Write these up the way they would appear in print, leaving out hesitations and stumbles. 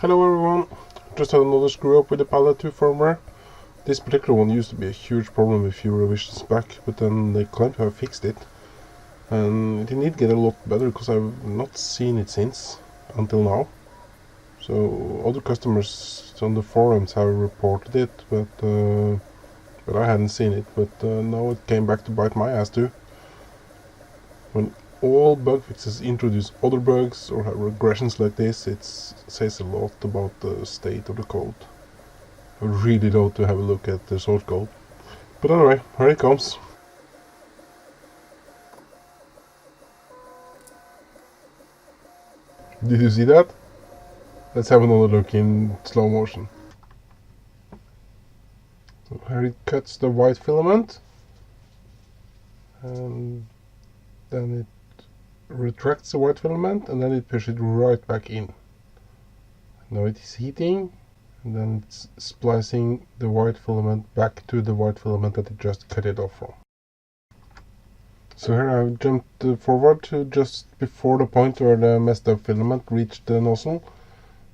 Hello everyone, just had another screw up with the Palette 2 firmware. This particular one used to be a huge problem a few revisions back, but then they claim to have fixed it. And it did get a lot better because I've not seen it since, until now. So other customers on the forums have reported it, but I hadn't seen it. But now it came back to bite my ass too. When all bug fixes introduce other bugs or have regressions like this, it says a lot about the state of the code. I really love to have a look at the source code. But anyway, here it comes. Did you see that? Let's have another look in slow motion. So here it cuts the white filament, and then it retracts the white filament, and then it pushes it right back in. Now it is heating, and then it's splicing the white filament back to the white filament that it just cut it off from. So here I've jumped forward to just before the point where the messed up filament reached the nozzle.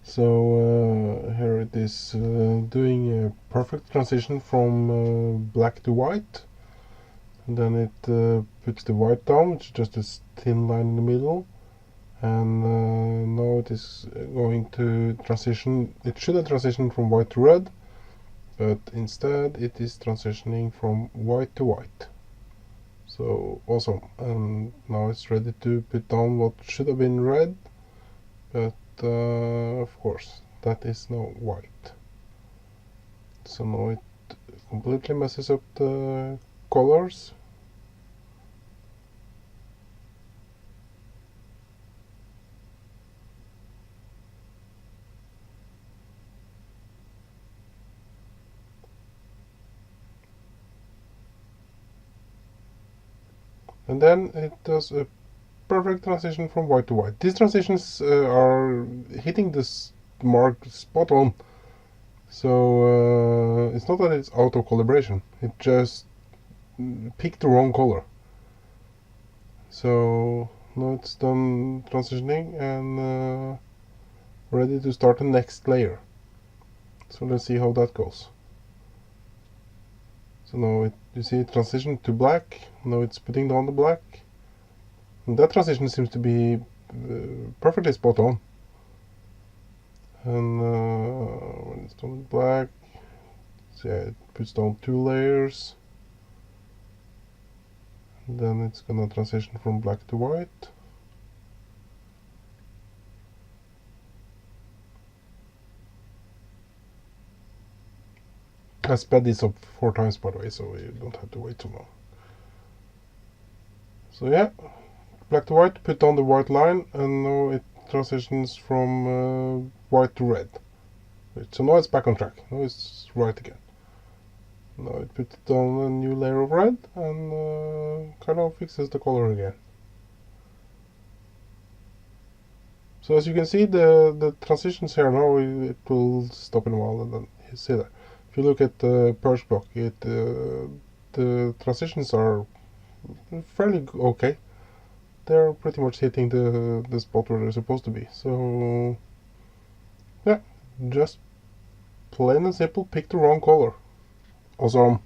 So here it is doing a perfect transition from black to white. And then it puts the white down, which is just a thin line in the middle. And now it is going to transition. It should have transitioned from white to red, but instead it is transitioning from white to white. So awesome. And now it's ready to put down what should have been red, but of course that is now white. So now it completely messes up the colors. And then it does a perfect transition from white to white. These transitions are hitting this mark spot on. So it's not that it's out of calibration, it just picked the wrong color. So now it's done transitioning and ready to start the next layer. So let's see how that goes. So now you see it transition to black. Now it's putting down the black. And that transition seems to be perfectly spot on. And when it's done with black, so yeah, it puts down 2 layers. And then it's gonna transition from black to white. I sped this up 4 times by the way, so you don't have to wait too long. So yeah, black to white, put down the white line, and now it transitions from white to red. So now it's back on track. Now it's right again. Now it puts down a new layer of red and kind of fixes the color again. So as you can see, the transitions here now, it will stop in a while, and then you see that. If you look at the purge block, the transitions are fairly okay. They're pretty much hitting the spot where they're supposed to be. So yeah, just plain and simple, pick the wrong color. Awesome.